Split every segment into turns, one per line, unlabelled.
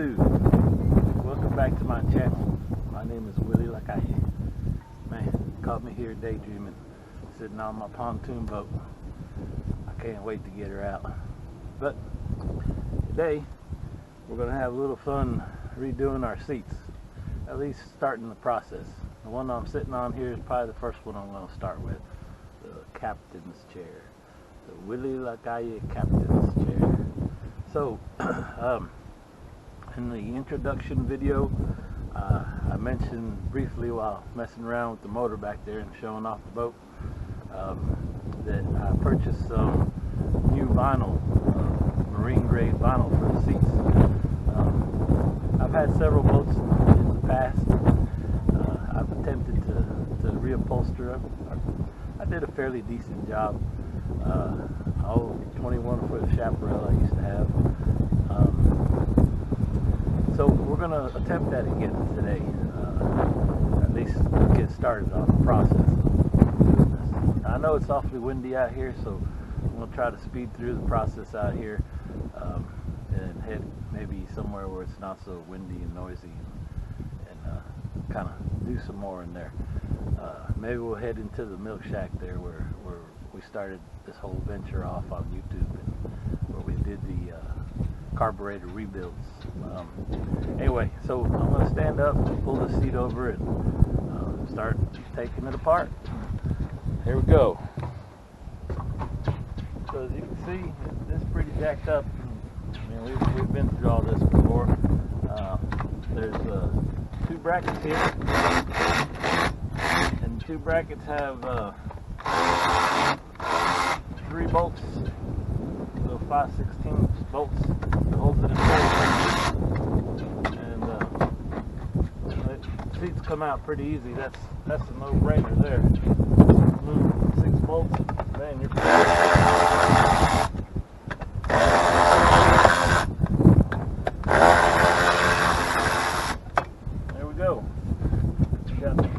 YouTube, welcome back to my channel. My name is Willie like I am. Man, caught me here daydreaming, sitting on my pontoon boat. I can't wait to get her out. But today we're going to have a little fun redoing our seats, at least starting the process. The one I'm sitting on here is probably the first one I'm going to start with, the captain's chair, the Willie like I am captain's chair. So in the introduction video, I mentioned briefly while messing around with the motor back there and showing off the boat that I purchased some new vinyl, marine grade vinyl for the seats. I've had several boats in the past. I've attempted to reupholster them. I did a fairly decent job. 21-foot chaparral I used to have. So we're going to attempt that again today. At least get started on the process. I know it's awfully windy out here, so I'm going to try to speed through the process out here and head maybe somewhere where it's not so windy and noisy, and kind of do some more in there. Maybe we'll head into the milk shack there where we started this whole venture off on YouTube, and where we did the carburetor rebuilds. Anyway, so I'm going to stand up, pull the seat over, and start taking it apart. Here we go. So as you can see, it's pretty jacked up. I mean, we've been through all this before. There's two brackets here, and the two brackets have 3 bolts, so 5/16 bolts to hold it in place. And the seats come out pretty easy. That's a no-brainer there. 6 bolts, man, you're there we go. We got the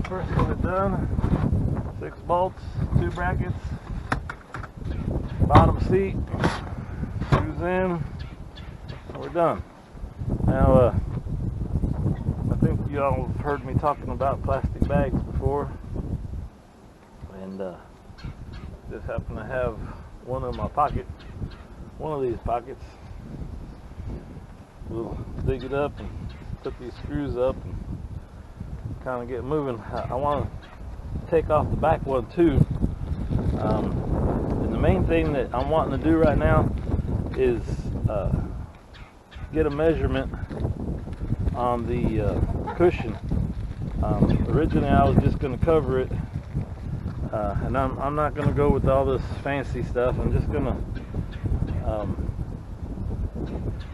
first one is done. 6 bolts, 2 brackets, bottom seat, screws in, and we're done. Now, I think you all have heard me talking about plastic bags before, and just happen to have one in my pocket, one of these pockets. We'll dig it up and put these screws up and kind of get moving. I want to take off the back one too, and the main thing that I'm wanting to do right now is get a measurement on the cushion. Originally I was just going to cover it, and I'm not going to go with all this fancy stuff. I'm just going to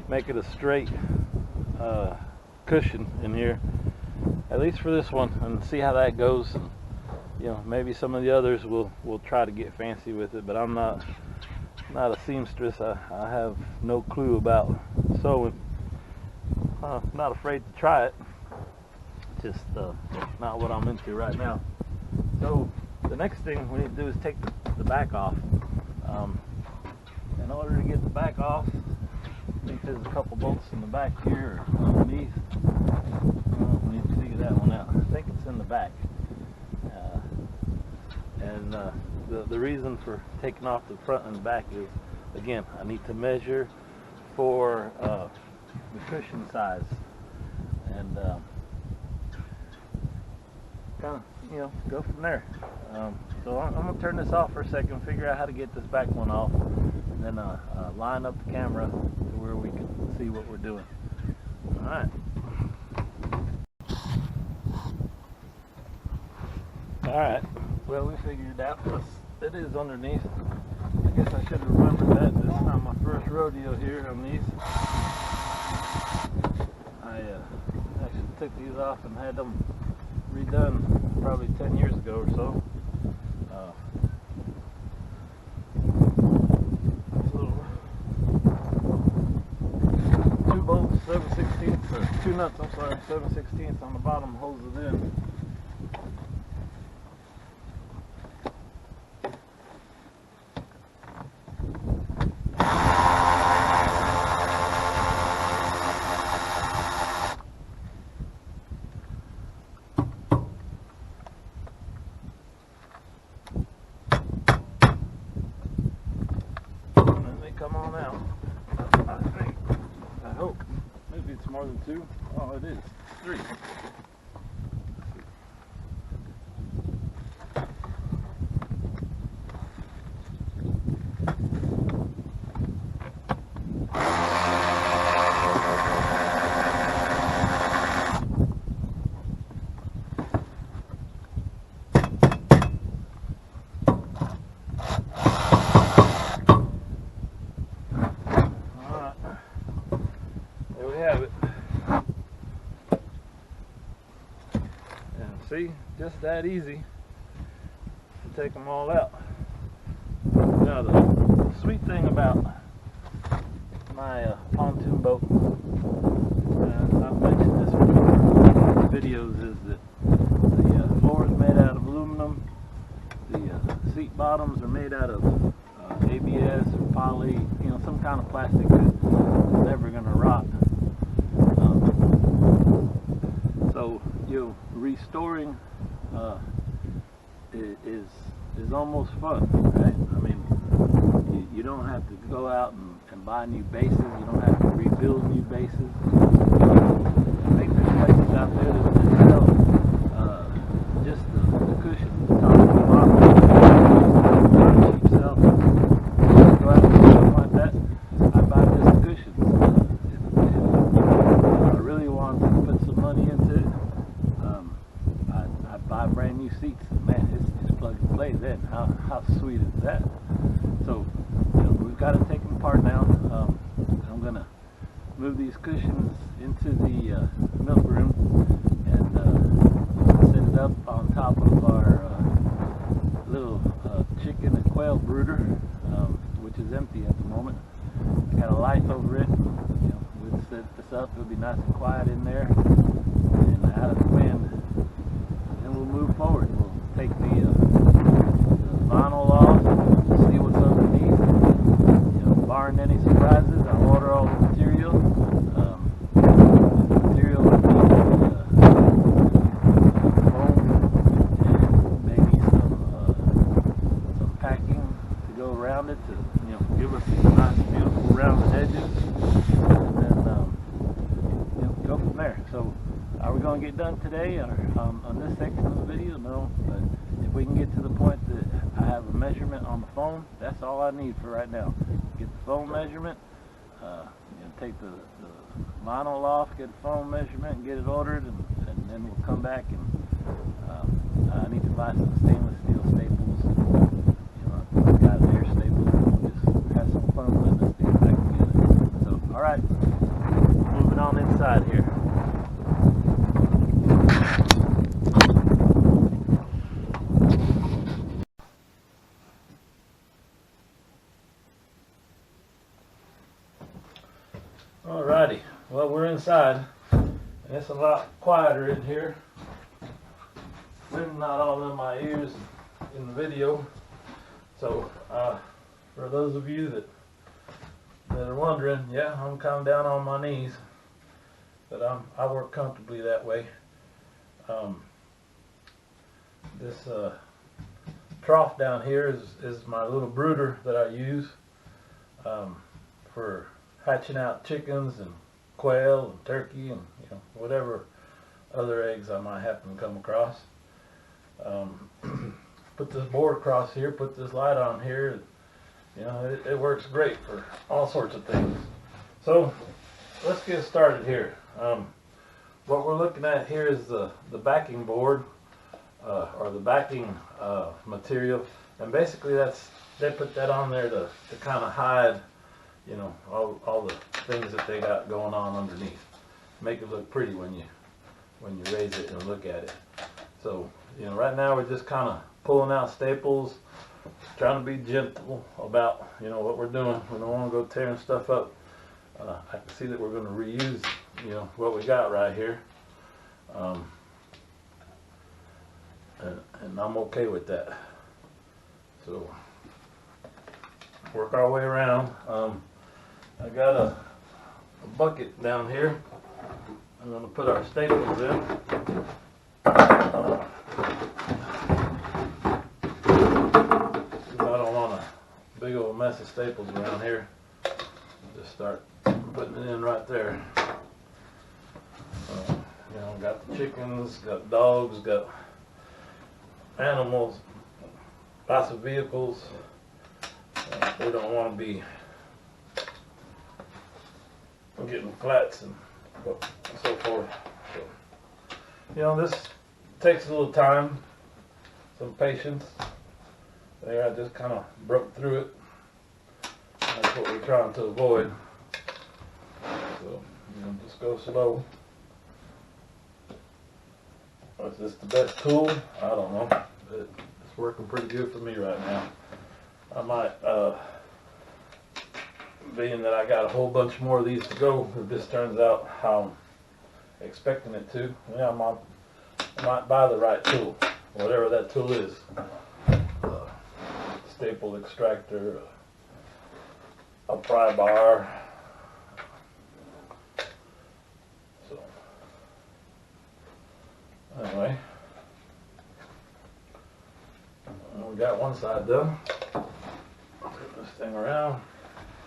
make it a straight cushion in here, at least for this one, and see how that goes. And, you know, maybe some of the others will try to get fancy with it, but I'm not a seamstress. I have no clue about sewing. Not afraid to try it, just not what I'm into right now. So the next thing we need to do is take the back off. In order to get the back off, I think there's a couple bolts in the back here or underneath. We need to figure that one out. I think it's in the back. And the reason for taking off the front and the back is, again, I need to measure for the cushion size, and kind of, you know, go from there. So I'm going to turn this off for a second, figure out how to get this back one off, and then line up the camera to where we can see what we're doing. Alright. Alright, well, we figured it out. It is underneath. I guess I should have remembered that. This is not my first rodeo here on these. I actually took these off and had them redone probably 10 years ago or so. So 2 bolts, 7/16, or 2 nuts, I'm sorry, 7/16 on the bottom holds it in. 2? Oh, it is 3. See, just that easy to take them all out. Now the sweet thing about my pontoon boat, I've mentioned this before in videos, is that the floor is made out of aluminum, the seat bottoms are made out of ABS or poly, you know, some kind of plastic that's never going to rot. So restoring is almost fun, right? I mean, you don't have to go out and buy new bases. You don't have to rebuild new bases. I think there's places out there that sell just the cushion, the top and the bottom, cheap sell. Go out and do something like that. I buy just the cushions. If I really wanted to put some money into it, I'd buy brand new seats. Man, it's plug and play then. How sweet is that? So we've got to take them apart now. I'm gonna move these cushions into the milk room and set it up on top of our little chicken and quail brooder, which is empty at the moment. I got a light over it. We'll set this up. It'll be nice and quiet in there and out of the wind. And we'll move forward. We'll take the vinyl off, see what's underneath. Barring any surprises, I'll order all the material. Material would be foam and maybe some packing to go around it to give us these nice, beautiful rounded edges, and then go from there. So, are we going to get done today or on this section of the video? No, but if we can get to the point that I have a measurement on the phone, that's all I need for right now. Get the phone measurement, take the vinyl off, get the phone measurement, and get it ordered, and then we'll come back and I need to buy some stainless steel staples. I've got an air staple. We'll just have some fun putting this thing back together. So, all right, moving on inside here. Alrighty, well, we're inside, and it's a lot quieter in here. Wind not all in my ears in the video. So for those of you that are wondering, yeah, I'm kind of down on my knees, but I work comfortably that way. This trough down here is my little brooder that I use for hatching out chickens and quail and turkey and whatever other eggs I might happen to come across. Put this board across here, put this light on here. It works great for all sorts of things. So let's get started here. What we're looking at here is the backing board or the backing material, and basically they put that on there to kind of hide all the things that they got going on underneath. Make it look pretty when you raise it and look at it. So right now we're just kind of pulling out staples, trying to be gentle about what we're doing. We don't want to go tearing stuff up. I can see that we're going to reuse what we got right here, and I'm okay with that. So work our way around. I got a bucket down here. I'm going to put our staples in. I don't want a big old mess of staples around here. Just start putting it in right there. You know, got the chickens, got dogs, got animals, lots of vehicles. We don't want to be getting flats and so forth. So, you know, this takes a little time, some patience. There, I just kind of broke through it. That's what we're trying to avoid. So, you know, just go slow. Is this the best tool? I don't know. But it's working pretty good for me right now. I might, being that I got a whole bunch more of these to go, if this turns out how I'm expecting it to, yeah, I might buy the right tool, whatever that tool is. Staple extractor, a pry bar. So, anyway, we got one side done. Turn this thing around.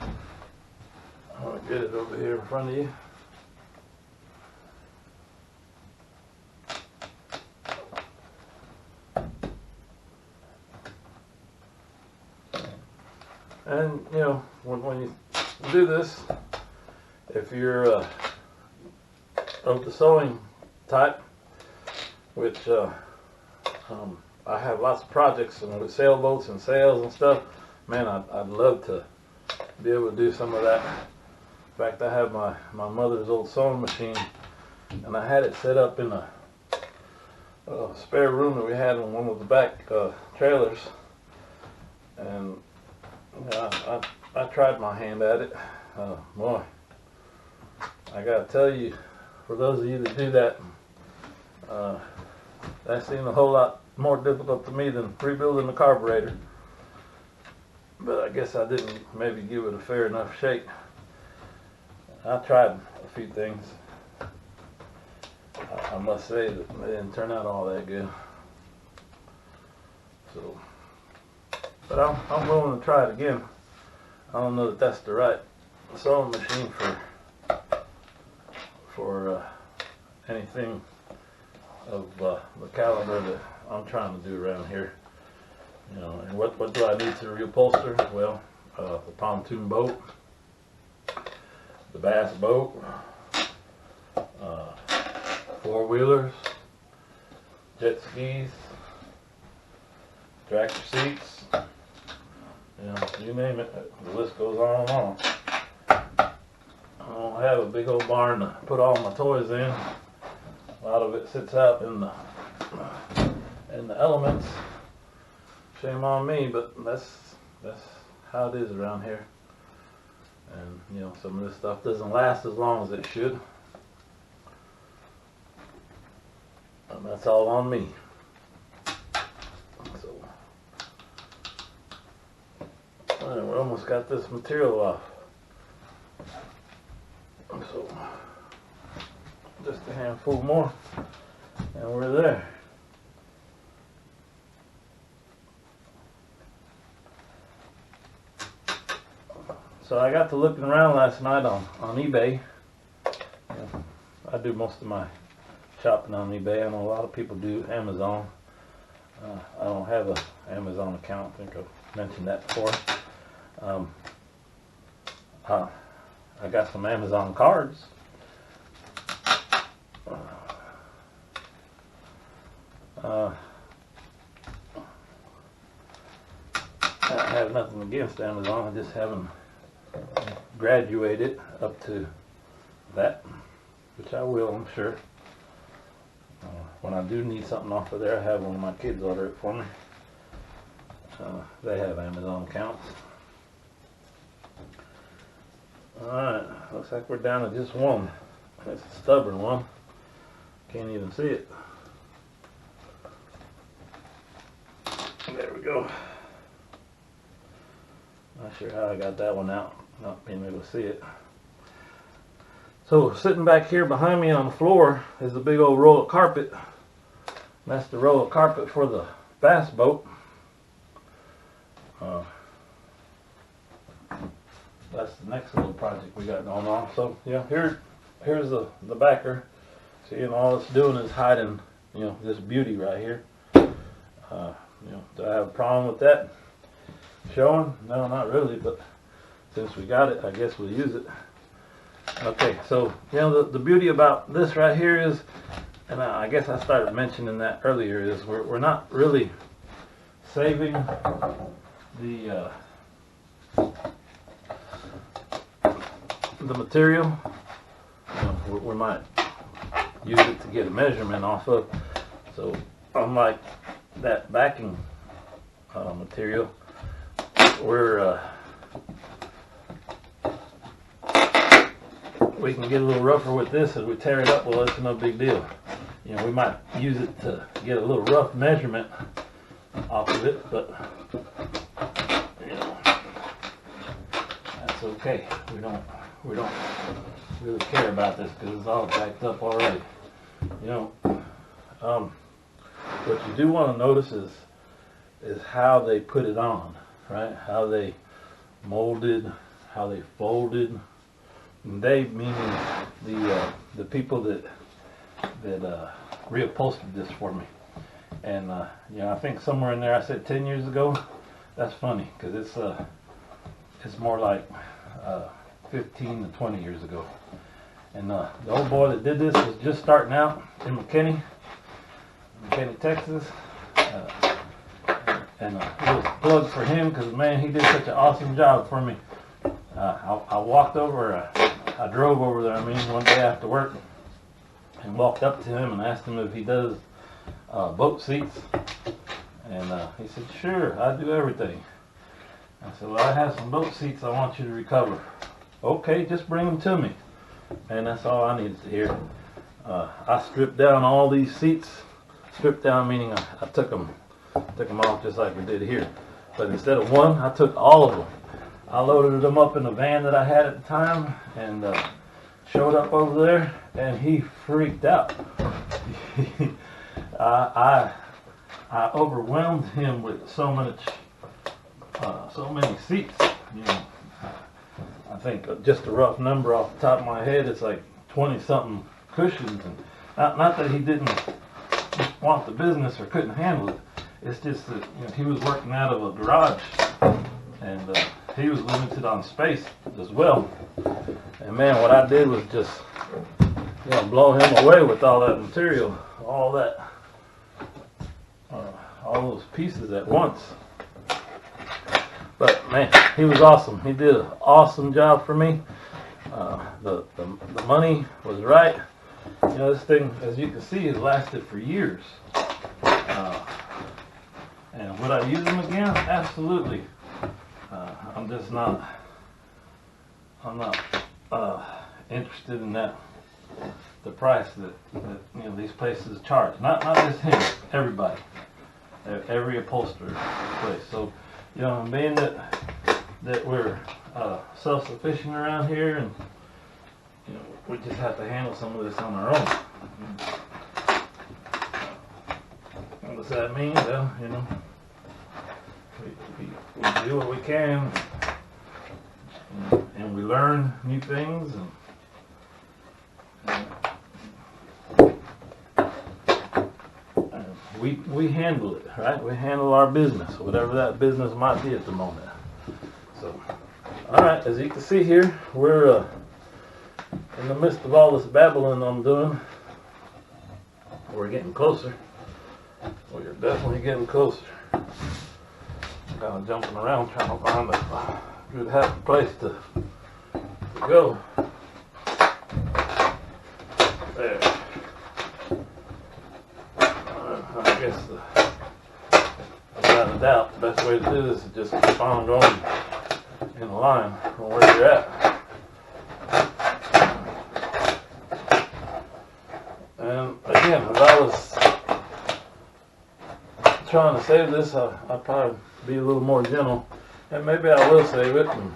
I'm going to get it over here in front of you. And, you know, when you do this, if you're of the sewing type, which I have lots of projects and with sailboats and sails and stuff, man, I'd love to be able to do some of that. In fact, I have my mother's old sewing machine, and I had it set up in a spare room that we had in one of the back trailers, and I tried my hand at it. Boy, I gotta tell you, for those of you that do that, that seemed a whole lot more difficult to me than rebuilding the carburetor. But I guess I didn't maybe give it a fair enough shake. I tried a few things. I must say that they didn't turn out all that good. So, but I'm willing to try it again. I don't know that that's the right sewing machine for anything of the caliber that I'm trying to do around here. You know, and what do I need to reupholster? Well, the pontoon boat, the bass boat, four-wheelers, jet skis, tractor seats, you know, you name it, the list goes on and on. I don't have a big old barn to put all my toys in. A lot of it sits out in the elements. Shame on me, but that's how it is around here. And you know, some of this stuff doesn't last as long as it should. And that's all on me. So, we almost got this material off. So, just a handful more, and we're there. So I got to looking around last night on eBay. Yeah, I do most of my shopping on eBay. I know a lot of people do Amazon. I don't have an Amazon account. I think I've mentioned that before. I got some Amazon cards. I have nothing against Amazon. I just haven't graduated up to that, which I will, I'm sure. When I do need something off of there, I have one of my kids order it for me. They have Amazon accounts. Alright, looks like we're down to just one. It's a stubborn one. Can't even see it. There we go. Not sure how I got that one out, not being able to see it. So sitting back here behind me on the floor is a big old roll of carpet. That's the roll of carpet for the bass boat. That's the next little project we got going on. So yeah, here's the backer. See, and all it's doing is hiding, this beauty right here. Do I have a problem with that showing? No, not really, but since we got it, I guess we'll use it. Okay, so, the beauty about this right here is, and I guess I started mentioning that earlier, is we're not really saving the material. We might use it to get a measurement off of. So unlike that backing material, we can get a little rougher with this as we tear it up. Well, it's no big deal. We might use it to get a little rough measurement off of it, but that's okay. We don't really care about this because it's all jacked up already. What you do want to notice is how they put it on, right? How they molded, how they folded. And they meaning the people that reupholstered this for me. And I think somewhere in there I said 10 years ago. That's funny because it's more like 15 to 20 years ago. And the old boy that did this was just starting out in McKinney, Texas. And it was a plug for him because, man, he did such an awesome job for me. I walked over, I drove over there, one day after work, and walked up to him and asked him if he does boat seats. And he said, sure, I do everything. I said, well, I have some boat seats I want you to recover. Okay, just bring them to me. And that's all I needed to hear. I stripped down all these seats. Stripped down meaning I took them off just like we did here. But instead of one, I took all of them. I loaded them up in the van that I had at the time and showed up over there, and he freaked out. I overwhelmed him with so many seats. I think just a rough number off the top of my head, it's like 20-something cushions. And not that he didn't want the business or couldn't handle it. It's just that he was working out of a garage, and he was limited on space as well. And man, what I did was just blow him away with all that material, all those pieces at once. But man, he was awesome. He did an awesome job for me. The money was right. This thing, as you can see, has lasted for years. And would I use them again? Absolutely. I'm just not. I'm not interested in that. The price that these places charge. Not just him. Everybody. Every upholsterer place. So being that we're self-sufficient around here, and we just have to handle some of this on our own. What does that mean? Well, we do what we can, and we learn new things, and we handle it, right? We handle our business, whatever that business might be at the moment. So, all right, as you can see here, we're in the midst of all this babbling I'm doing. We're getting closer. We're definitely getting closer. Kind of jumping around trying to find a good happy place to go. There. I guess without a doubt, the best way to do this is just keep on going in a line from where you're at. And again, as I was trying to save this, I'll probably be a little more gentle, and maybe I will save it and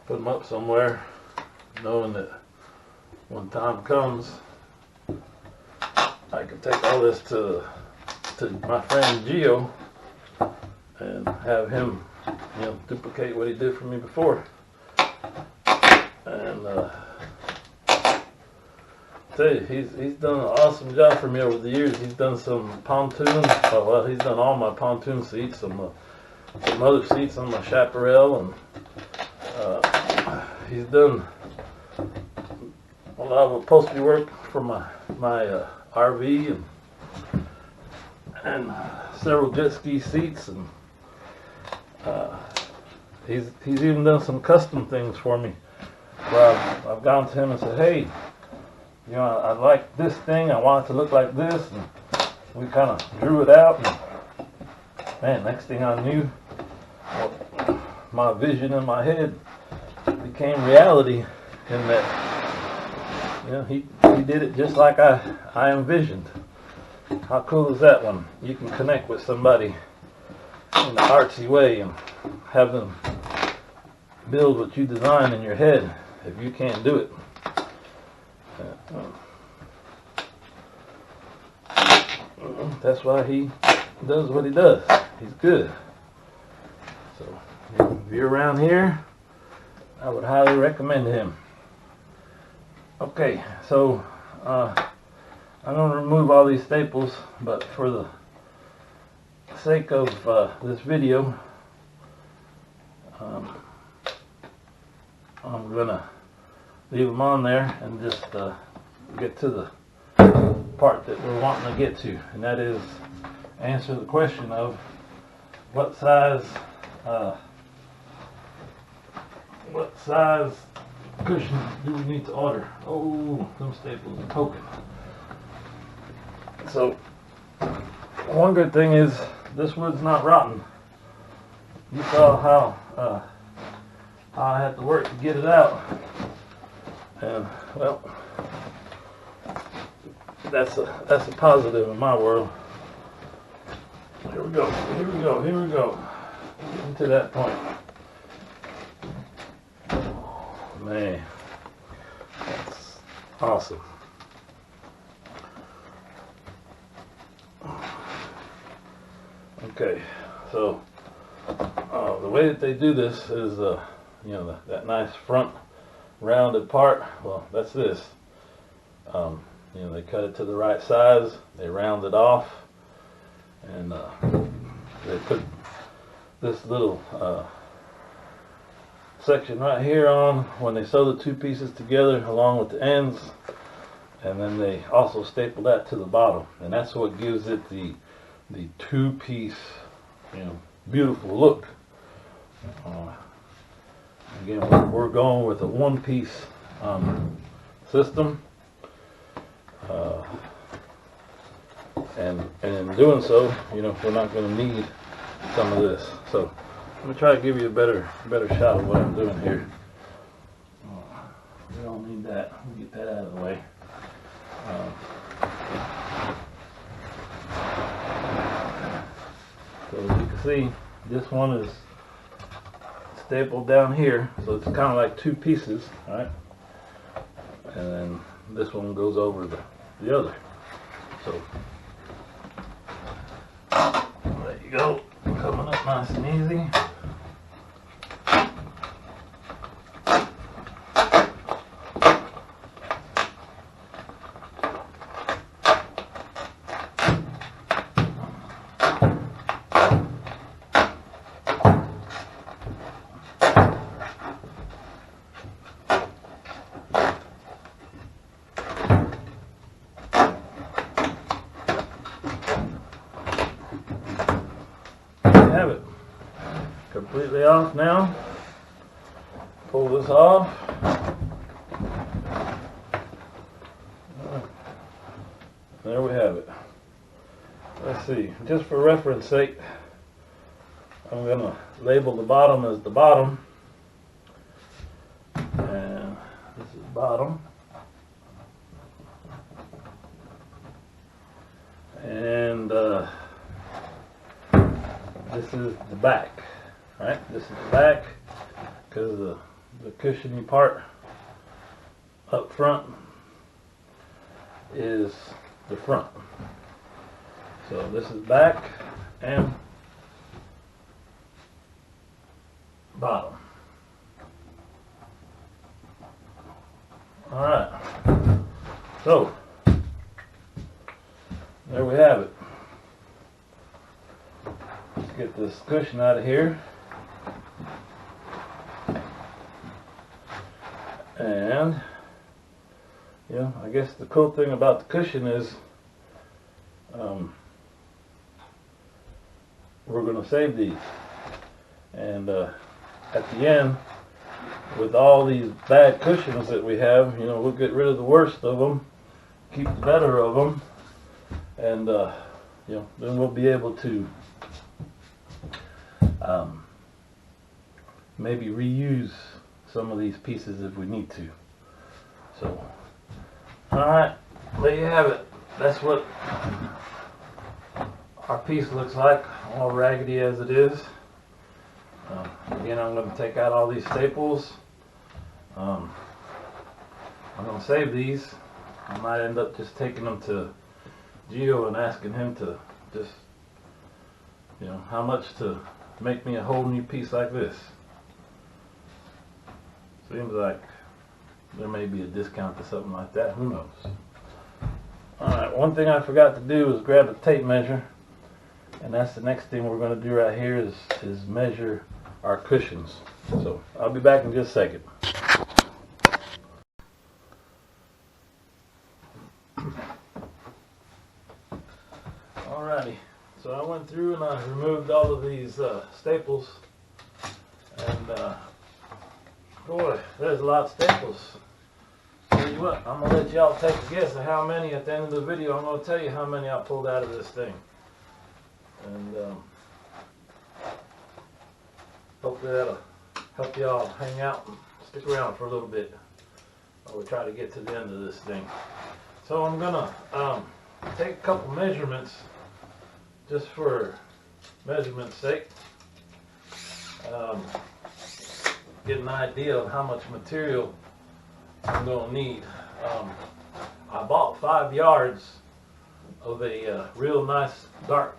put them up somewhere, knowing that when time comes I can take all this to my friend Gio and have him duplicate what he did for me before. And tell you, he's done an awesome job for me over the years. He's done some pontoon. Well, he's done all my pontoon seats, some other seats on my chaparral, and he's done a lot of upholstery work for my RV and several jet ski seats, and he's even done some custom things for me. Where I've gone to him and said, hey, I like this thing, I want it to look like this, and we kind of drew it out, and man, next thing I knew, my vision in my head became reality, in that he did it just like I envisioned. How cool is that when you can connect with somebody in an artsy way and have them build what you design in your head if you can't do it? That's why he does what he does. He's good. So if you're around here, I would highly recommend him. Okay, so I'm going to remove all these staples, but for the sake of this video, I'm going to leave them on there and just get to the part that we're wanting to get to, and that is answer the question of what size cushion do we need to order. Oh, them staples are poking. So one good thing is this wood's not rotten. You saw how I had to work to get it out, and well, that's a positive in my world. Here we go. Getting to that point. Man, that's awesome. Okay, so the way that they do this is, that nice front rounded part. Well, that's this. They cut it to the right size. They round it off, and they put this little section right here on when they sew the two pieces together along with the ends, and then they also staple that to the bottom, and that's what gives it the two-piece beautiful look. Again, we're going with a one-piece system, and in doing so, we're not going to need some of this. So I'm going to try to give you a better shot of what I'm doing here. We don't need that. We'll get that out of the way. So as you can see, this one is stapled down here, so it's kind of like two pieces, right? And then this one goes over the other. So there you go, coming up nice and easy. Have it completely off now. Pull this off. There we have it. Let's see, just for reference sake, I'm going to label the bottom as the bottom, and this is bottom, and this is the back, right? This is the back, because the cushiony part up front is the front. So this is back, and bottom. Alright, so there we have it. Let's get this cushion out of here. And yeah, I guess the cool thing about the cushion is we're going to save these, and at the end, with all these bad cushions that we have, you know, we'll get rid of the worst of them, keep the better of them, and you know, then we'll be able to maybe reuse some of these pieces if we need to. So, alright, there you have it. That's what our piece looks like, all raggedy as it is. Again, I'm going to take out all these staples. I'm going to save these. I might end up just taking them to Gio and asking him to just, you know, how much to make me a whole new piece like this. Seems like there may be a discount to something like that. Who knows? Alright, one thing I forgot to do is grab a tape measure. And that's the next thing we're going to do right here is measure our cushions. So I'll be back in just a second. Alrighty, so I went through and I removed all of these staples, and boy, there's a lot of staples. Tell you what, I'm going to let y'all take a guess at how many at the end of the video. I'm going to tell you how many I pulled out of this thing. And hopefully that'll help y'all hang out and stick around for a little bit while we try to get to the end of this thing. So I'm gonna take a couple measurements just for measurement's sake. Get an idea of how much material I'm gonna need. I bought 5 yards of a real nice dark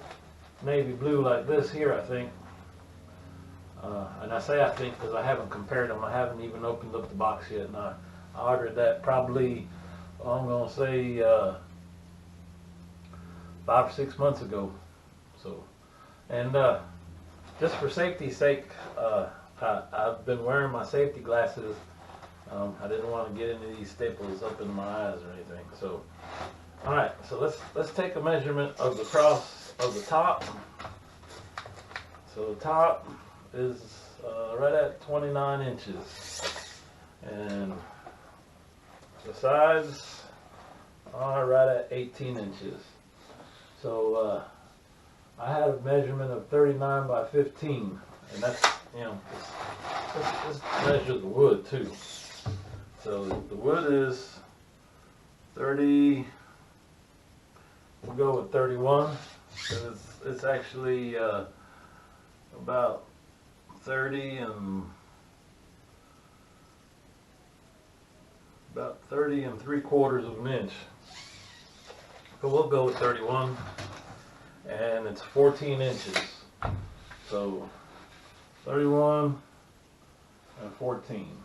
navy blue like this here, I think. And I say I think because I haven't compared them. I haven't even opened up the box yet. And I ordered that probably, I'm going to say 5 or 6 months ago. So, and just for safety's sake, I've been wearing my safety glasses. I didn't want to get any of these staples up in my eyes or anything. So, all right. So let's take a measurement of the cross of the top. So the top is right at 29 inches, and the sides are right at 18 inches. So I had a measurement of 39 by 15, and that's, you know, let's measure the wood too. So the wood is 30. We'll go with 31 because it's actually about 30 and about 30 3/4 of an inch. So we'll go with 31, and it's 14 inches. So 31 and 14.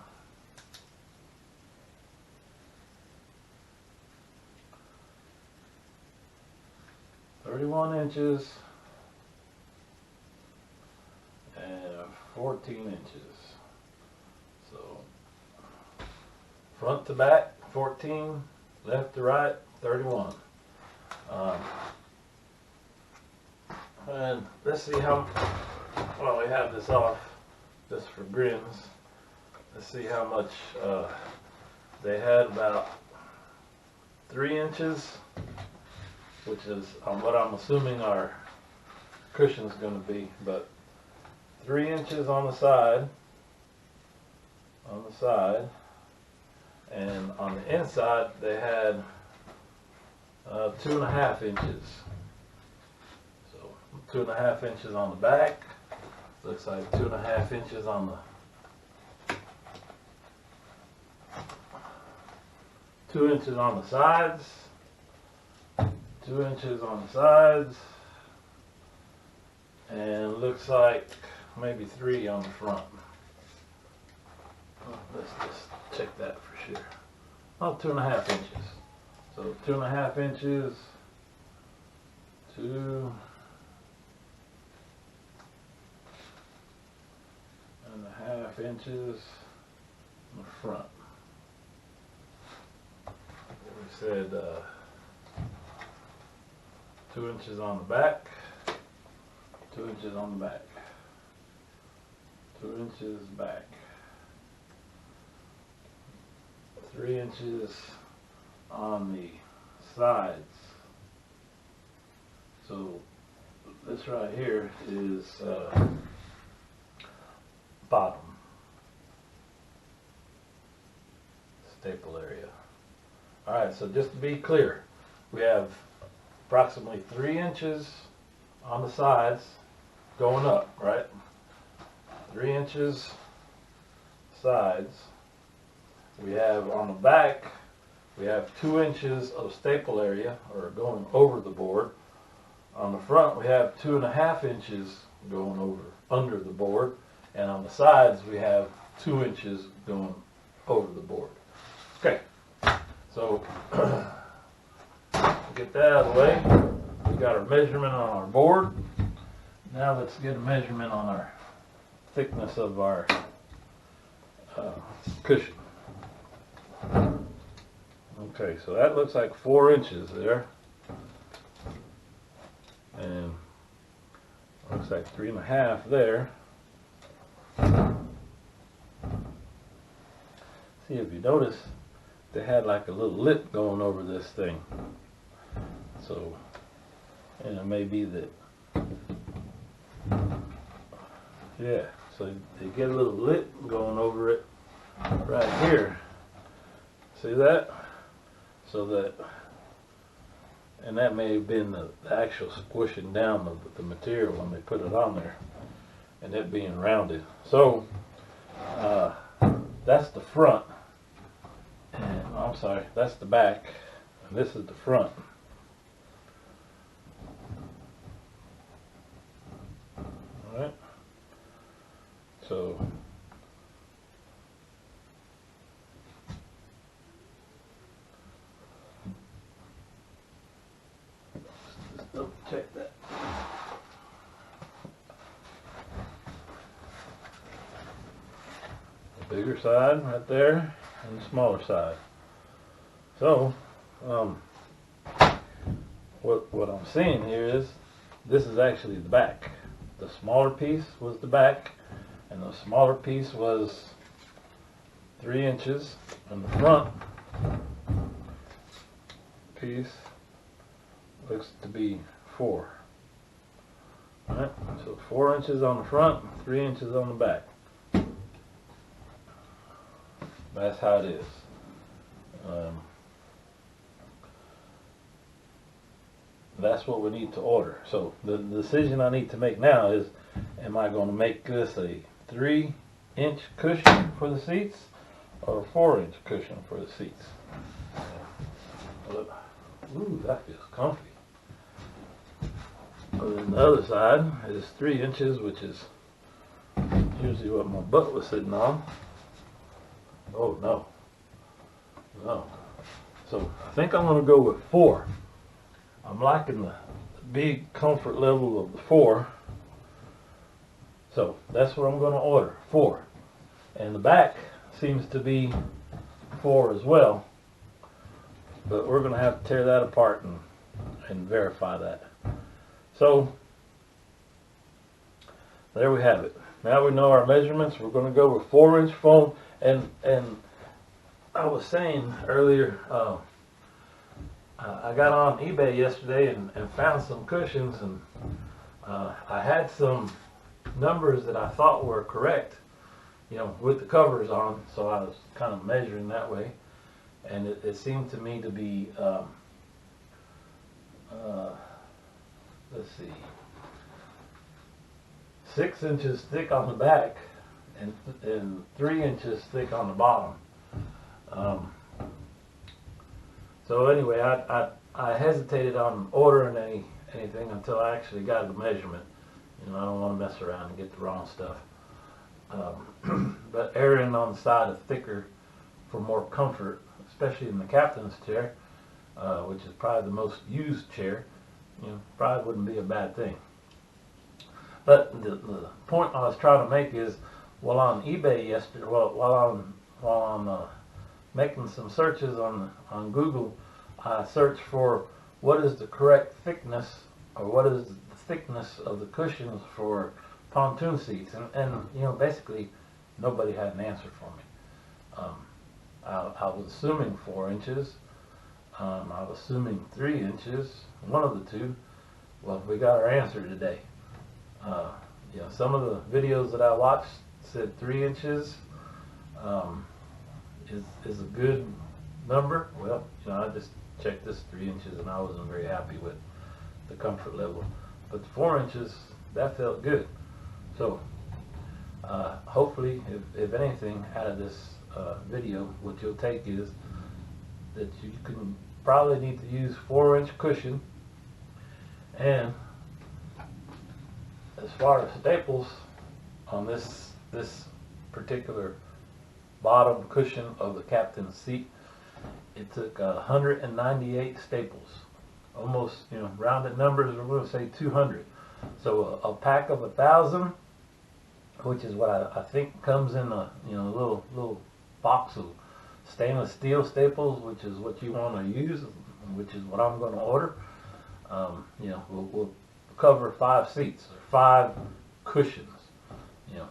"31 inches and 14 inches. So front to back 14, left to right 31. And let's see how, while we have this off just for grins, let's see how much they had. About 3 inches, which is what I'm assuming our cushion's going to be, but 3 inches on the side, and on the inside they had 2.5 inches. So 2.5 inches on the back, looks like 2.5 inches on the 2 inches on the sides, 2 inches on the sides, and looks like maybe 3 on the front. Let's just check that for sure. Oh, 2.5 inches. So 2.5 inches, 2.5 inches in the front. We said 2 inches on the back, 2 inches on the back, 2 inches back, 3 inches on the sides. So this right here is bottom staple area. Alright, so just to be clear, we have approximately 3 inches on the sides going up, right? 3 inches sides. We have on the back, we have 2 inches of staple area, or going over the board. On the front, we have 2.5 inches going over under the board, and on the sides, we have 2 inches going over the board. Okay, so get that out of the way. We got our measurement on our board. Now let's get a measurement on our thickness of our cushion. Okay, so that looks like 4 inches there, and looks like 3.5 there. See, if you notice, they had like a little lip going over this thing. So, and it may be that, yeah, so they get a little lip going over it right here. See that? So that, and that may have been the actual squishing down of the material when they put it on there, and it being rounded. So that's the front, and I'm sorry, that's the back, and this is the front. All right. So double check that. The bigger side right there, and the smaller side. So, what I'm seeing here is this is actually the back. The smaller piece was the back, and the smaller piece was 3 inches, and the front piece looks to be 4. Alright, so 4 inches on the front, 3 inches on the back. That's how it is. That's what we need to order. So the decision I need to make now is, am I going to make this a 3-inch cushion for the seats or a 4-inch cushion for the seats? Ooh, that feels comfy. And then the other side is 3 inches, which is usually what my butt was sitting on. Oh no. No. So I think I'm going to go with 4. I'm liking the big comfort level of the 4. So that's what I'm going to order, 4. And the back seems to be 4 as well. But we're going to have to tear that apart and verify that. So there we have it. Now we know our measurements. We're going to go with 4-inch foam. And I was saying earlier, I got on eBay yesterday and found some cushions, and I had some numbers that I thought were correct, you know, with the covers on, so I was kind of measuring that way, and it seemed to me to be, let's see, 6 inches thick on the back and 3 inches thick on the bottom. So anyway, I hesitated on ordering anything until I actually got the measurement. You know, I don't want to mess around and get the wrong stuff. but erring on the side of thicker for more comfort, especially in the captain's chair, which is probably the most used chair, probably wouldn't be a bad thing. But the point I was trying to make is, while on eBay yesterday, while I'm making some searches on Google, I searched for what is the correct thickness, or what is the thickness of the cushions for pontoon seats, and basically nobody had an answer for me. I was assuming 4 inches. I was assuming 3 inches. One of the two. Well, we got our answer today. Some of the videos that I watched said 3 inches is a good number. Well, I just checked this 3 inches, and I wasn't very happy with the comfort level. But 4 inches, that felt good. So hopefully, if anything out of this video, what you'll take is that you can probably need to use 4-inch cushion. And as far as staples on this particular bottom cushion of the captain's seat, it took 198 staples. Almost, rounded numbers, we're going to say 200. So a pack of 1,000, which is what I think comes in a little box of stainless steel staples, which is what you want to use, which is what I'm going to order. We'll cover 5 seats, or 5 cushions.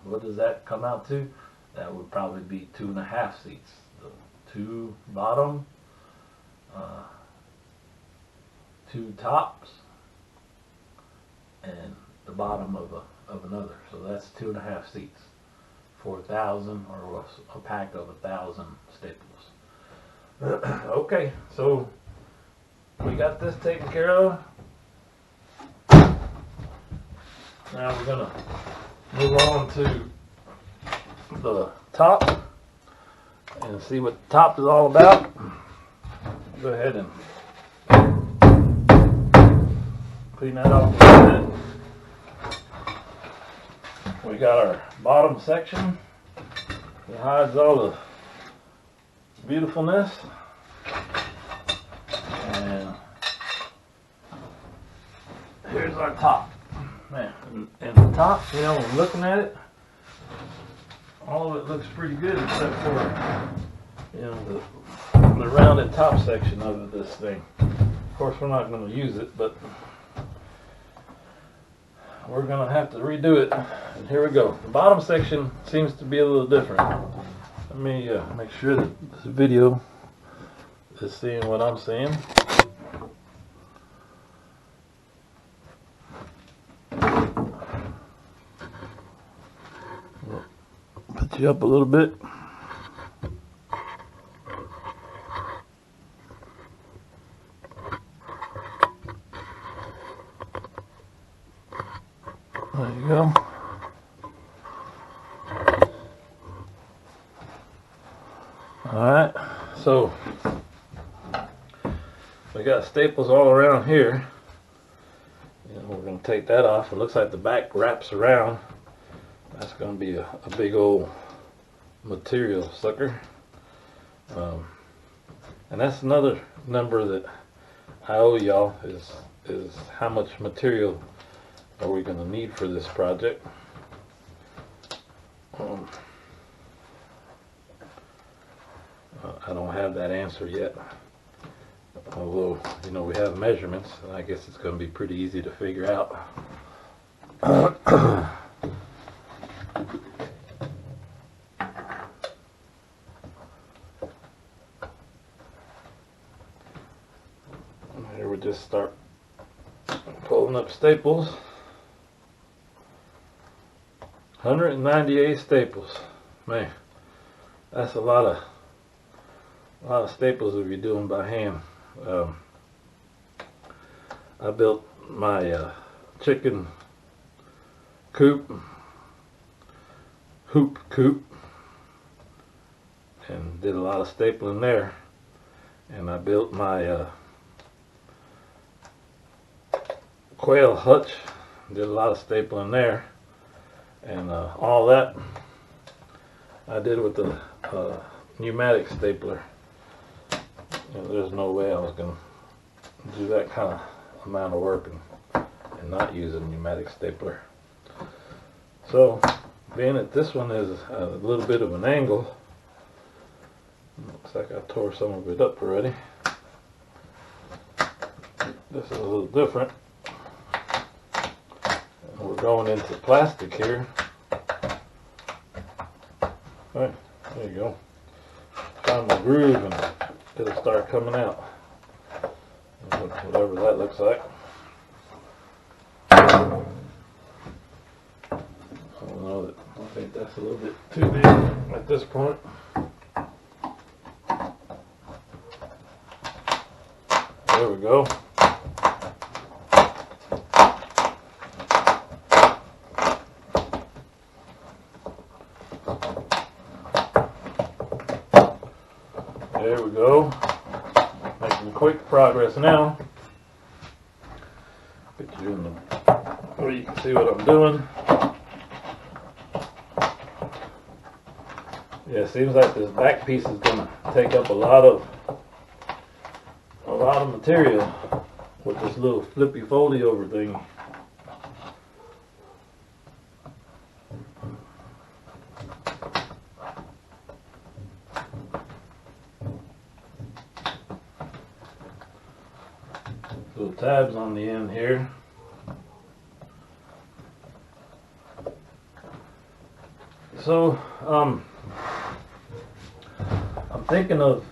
What does that come out to? That would probably be 2.5 seats. The 2 bottom, 2 tops, and the bottom of another. So that's 2.5 seats for 1,000, or a pack of 1,000 staples. Okay, so we got this taken care of. Now we're gonna move on to the top and see what the top is all about. Go ahead and clean that off a little bit. We got our bottom section that hides all the beautifulness. And here's our top. Man, and the top, when looking at it, all of it looks pretty good except for, the rounded top section of this thing. Of course, we're not going to use it, but we're going to have to redo it. And here we go. The bottom section seems to be a little different. Let me make sure that this video is seeing what I'm seeing. Put you up a little bit. There you go. Alright, so we got staples all around here. We're going to take that off. It looks like the back wraps around. That's going to be a big old material sucker. And that's another number that I owe y'all, is how much material are we going to need for this project. I don't have that answer yet, although we have measurements, and I guess it's going to be pretty easy to figure out. Here we just start pulling up staples. 198 staples. Man, that's a lot of staples if you're doing by hand. I built my chicken hoop coop and did a lot of stapling there. And I built my quail hutch, did a lot of stapling there. And all that I did with the pneumatic stapler. There's no way I was going to do that kind of amount of work and not use a pneumatic stapler. So, being that this one is a little bit of an angle, looks like I tore some of it up already. This is a little different. And we're going into plastic here. Alright, there you go. Find my groove and it'll start coming out. Whatever that looks like. I think that's a little bit too big at this point. There we go. There we go. Making quick progress now. Put you in the where you can see what I'm doing. Yeah, it seems like this back piece is going to take up a lot of material with this little flippy foldy over thing. Little tabs on the end here. So, I'm thinking of,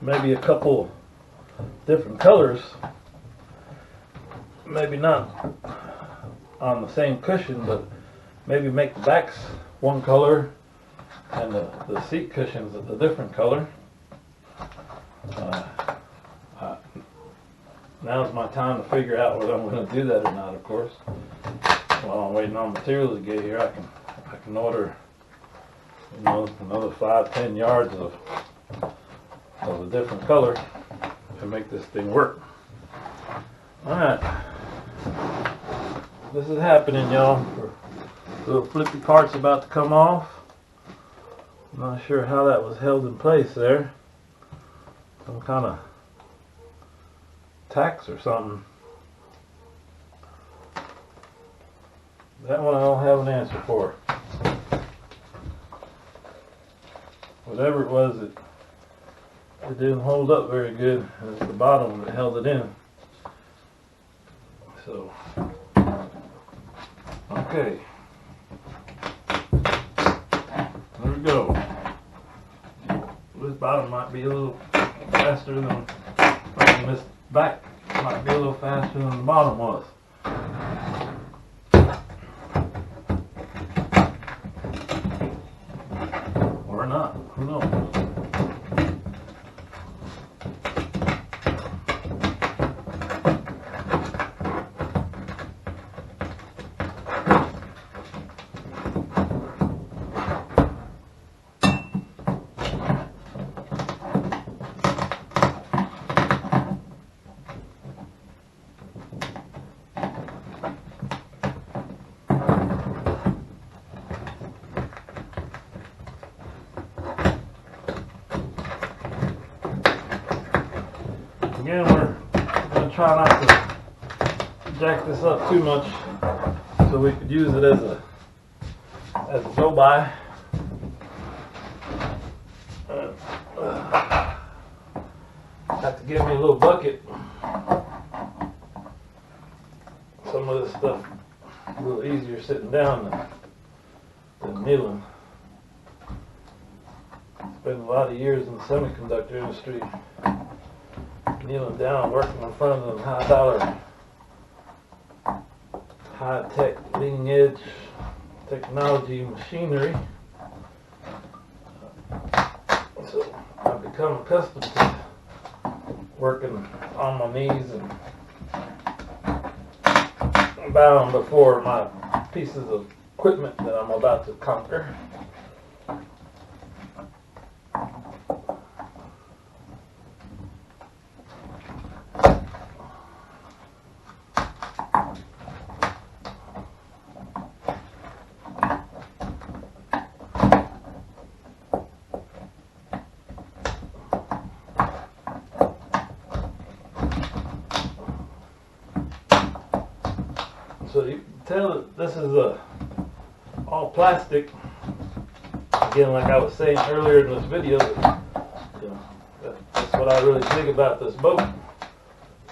maybe a couple different colors. Maybe not on the same cushion, but maybe make the backs one color and the seat cushions a different color. Now's my time to figure out whether I'm going to do that or not, of course. While I'm waiting on material to get here, I can order another 5-10 yards of a different color to make this thing work. Alright, this is happening, y'all. Little flippy parts about to come off. I'm not sure how that was held in place there. Some kind of tacks or something. That one I don't have an answer for. Whatever it was, it didn't hold up very good. It was the bottom that held it in. So, okay. There we go. This bottom might be a little faster than this back might be a little faster than the bottom was. Or not, who knows? Again, we're going to try not to jack this up too much so we could use it as a go-by. Have to give me a little bucket. Some of this stuff a little easier sitting down than kneeling. Spent a lot of years in the semiconductor industry. Kneeling down, working in front of them high-dollar, high-tech, leading-edge technology machinery. So I've become accustomed to working on my knees and bowing before my pieces of equipment that I'm about to conquer. So you can tell that this is all plastic. Again, like I was saying earlier in this video, you know, that's what I really dig about this boat.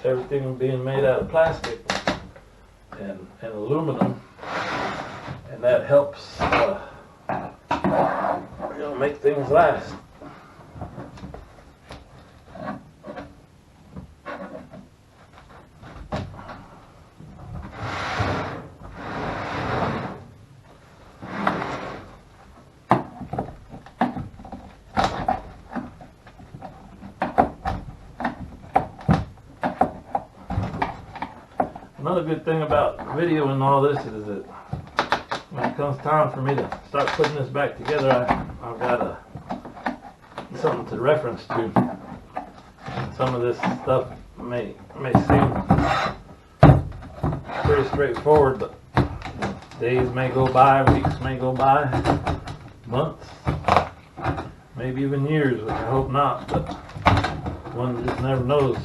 Everything being made out of plastic and aluminum, and that helps make things last. Another good thing about videoing all this is that when it comes time for me to start putting this back together, I've got something to reference to. Some of this stuff may seem pretty straightforward, but days may go by, weeks may go by, months, maybe even years, which I hope not, but one just never knows.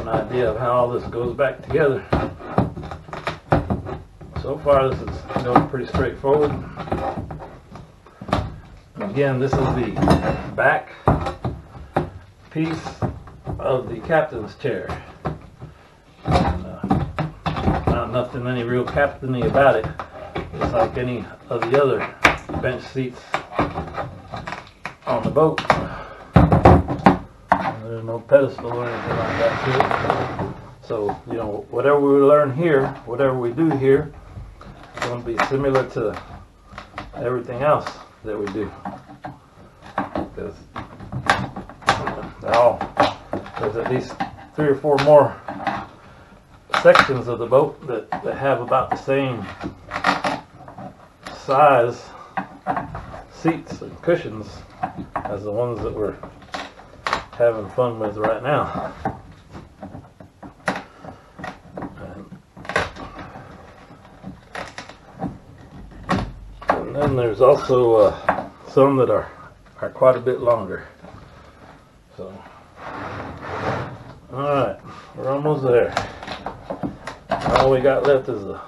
Idea of how all this goes back together. So far this is going pretty straightforward. Again, this is the back piece of the captain's chair. And, not nothing any real captainy about it. It's like any of the other bench seats on the boat. There's no pedestal or anything like that to it. So, whatever we learn here, whatever we do here, is going to be similar to everything else that we do. Because there's at least 3 or 4 more sections of the boat that have about the same size seats and cushions as the ones that we're having fun with right now. And then there's also some that are quite a bit longer. So, alright, we're almost there. All we got left is the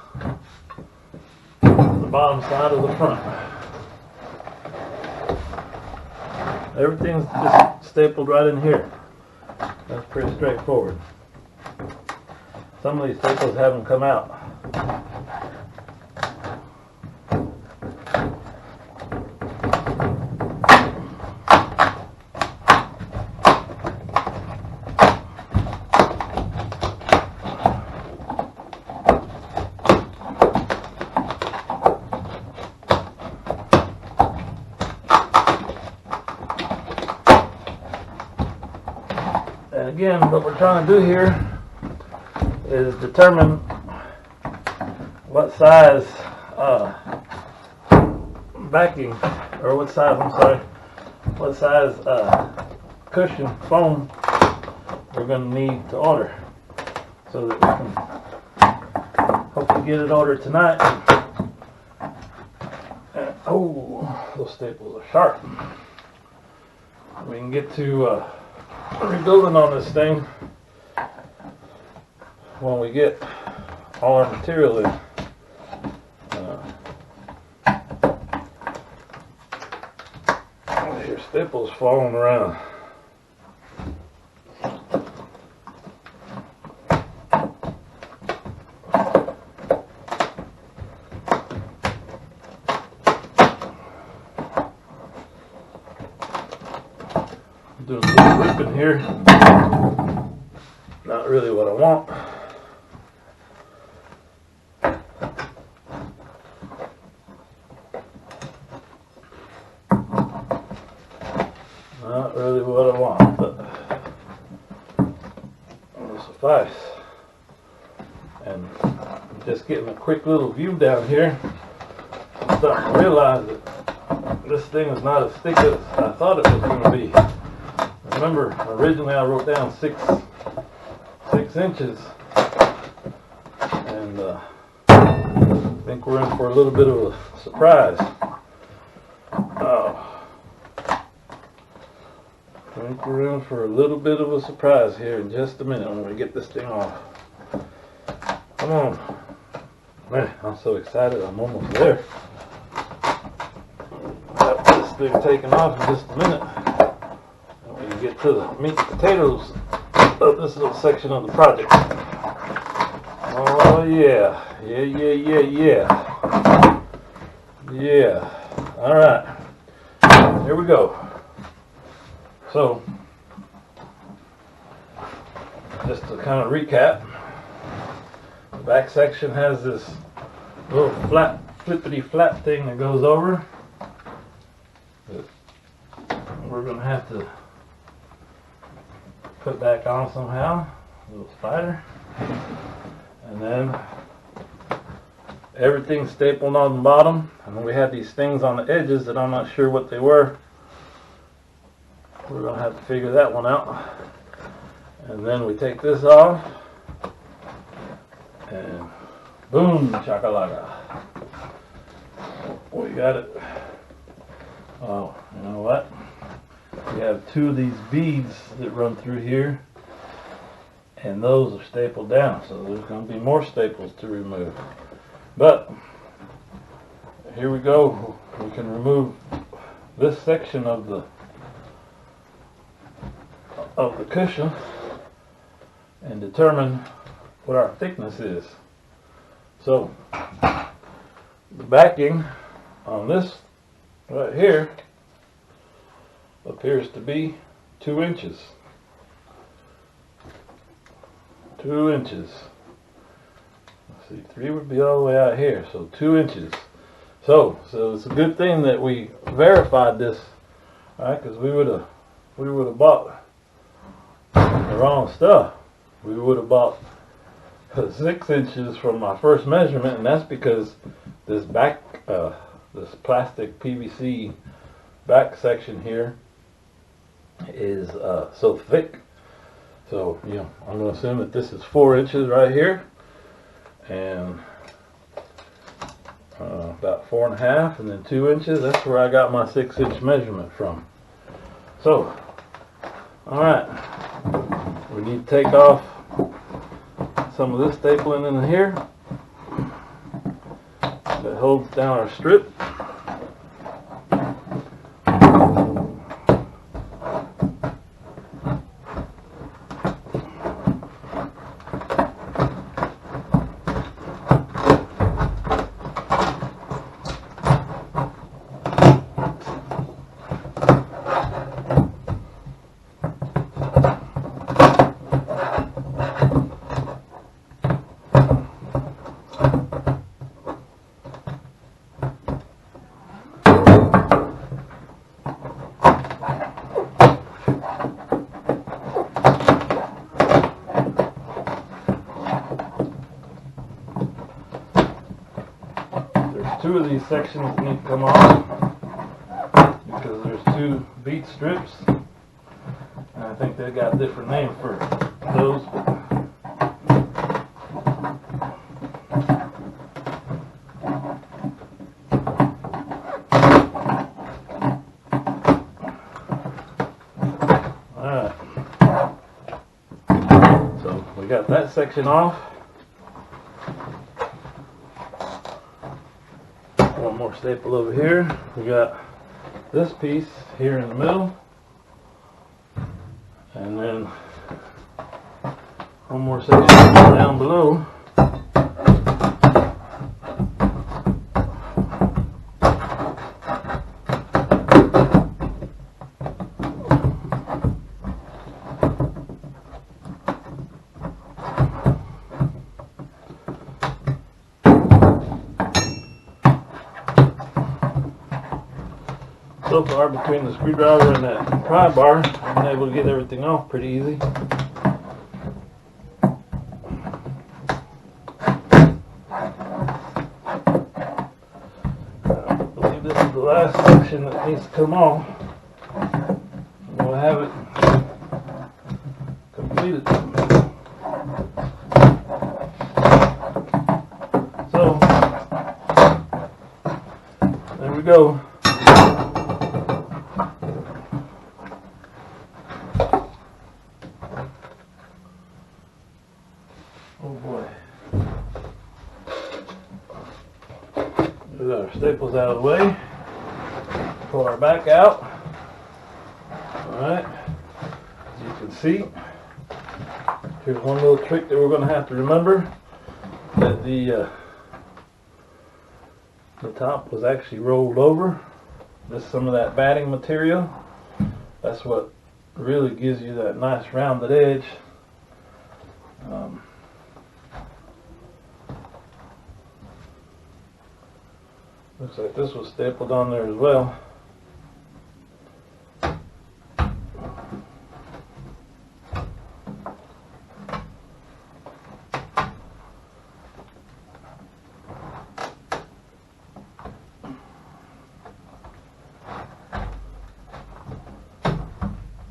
bottom side of the front. Everything's just stapled right in here. That's pretty straightforward. Some of these staples haven't come out. And again, what we're trying to do here is determine what size backing, or what size cushion foam we're going to need to order, so that we can hopefully get it ordered tonight. And, oh, those staples are sharp. We can get to rebuilding on this thing when we get all our material in. Your staples falling around. Doing a little ripping here. Not really what I want. Not really what I want, but it'll suffice. And I'm just getting a quick little view down here. I'm starting to realize that this thing is not as thick as I thought it was going to be. Remember, originally I wrote down 6 inches, and I think we're in for a little bit of a surprise. think we're in for a little bit of a surprise here in just a minute when we get this thing off. Come on. Man, I'm so excited. I'm almost there. Got this thing taken off in just a minute. And we can get to the meat and potatoes of this little section of the project. Oh yeah. Yeah. Alright. Here we go. So, just to kind of recap, the back section has this little flat, flippity flap thing that goes over. We're going to have to put back on somehow, a little spider. And then everything's stapled on the bottom, and then we have these things on the edges that I'm not sure what they were. We're going to have to figure that one out. And then we take this off, and boom, chakalaka. We got it. Oh, you know what? We have two of these beads that run through here, and those are stapled down, so there's going to be more staples to remove. But here we go. We can remove this section of the cushion and determine what our thickness is. So the backing on this right here appears to be 2 inches. 2 inches. Let's see, 3 would be all the way out here, so 2 inches. So it's a good thing that we verified this, alright, because we would have bought the wrong stuff. We would have bought 6 inches from my first measurement, and that's because this this plastic PVC back section here is so thick. So, you know, I'm going to assume that this is 4 inches right here, and about 4.5, and then 2 inches. That's where I got my 6-inch measurement from. So, alright, we need to take off some of this stapling in here that holds down our strip. Two of these sections need to come off because there's 2 bead strips, and I think they got a different name for those. Alright, so we got that section off. One more staple over here. We got this piece here in the middle, and then one more section down below. So far, between the screwdriver and that pry bar, I've been able to get everything off pretty easy. I believe this is the last section that needs to come off. We'll have it completed. So, there we go. staples out of the way. Pull our back out. Alright, as you can see, here's one little trick that we're going to have to remember, that the top was actually rolled over. This is some of that batting material. That's what really gives you that nice rounded edge. Looks like this was stapled on there as well.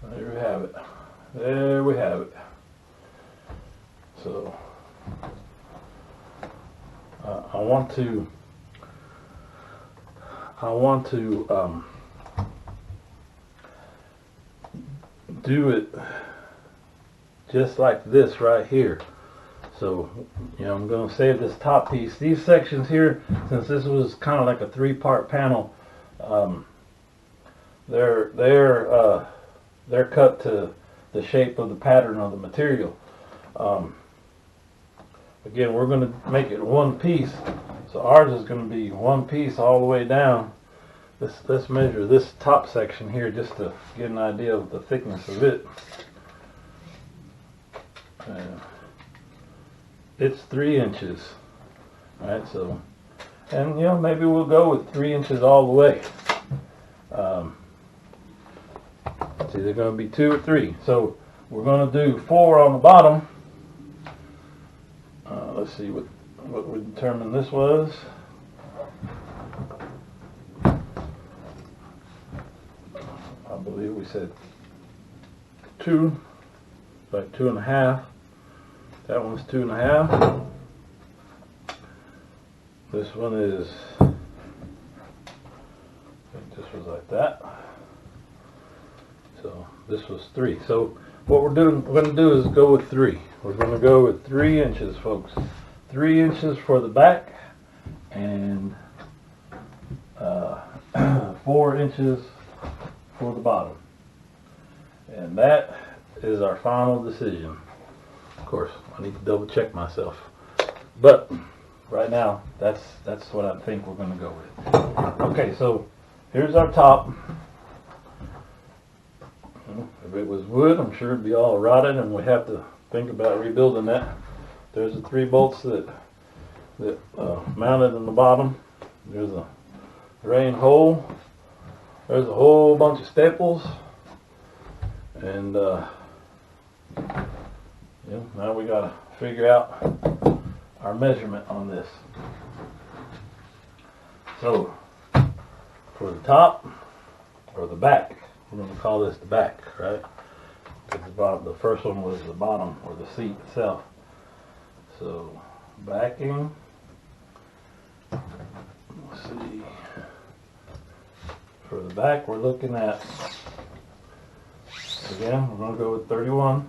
There we have it. There we have it. So I want to do it just like this right here. So, you know, I'm going to save this top piece. These sections here, since this was kind of like a three-part panel, they're cut to the shape of the pattern of the material. Again, we're going to make it one piece, so ours is going to be one piece all the way down. Let's measure this top section here just to get an idea of the thickness of it. It's 3 inches. Alright, so, and you know, maybe we'll go with 3 inches all the way. It's either going to be 2 or 3. So we're going to do 4 on the bottom. Let's see what we determined this was. I believe we said 2, like 2.5. That one's 2.5. This one is, I think this was like that. So this was 3. So what we're going to do is go with 3. We're going to go with 3 inches, folks. 3 inches for the back and 4 inches for the bottom. And that is our final decision. Of course, I need to double check myself. But right now, that's what I think we're going to go with. Okay, so here's our top. If it was wood, I'm sure it'd be all rotted and we'd have to think about rebuilding that. There's the 3 bolts that mounted in the bottom. There's a drain hole. There's a whole bunch of staples. And yeah, now we gotta figure out our measurement on this. So for the top or the back, we're going to call this the back, right? Because the first one was the bottom or the seat itself. So backing, let's see, for the back we're looking at, again, we're going to go with 31.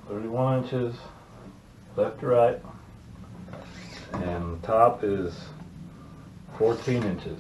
31 inches, left to right, and the top is 14 inches.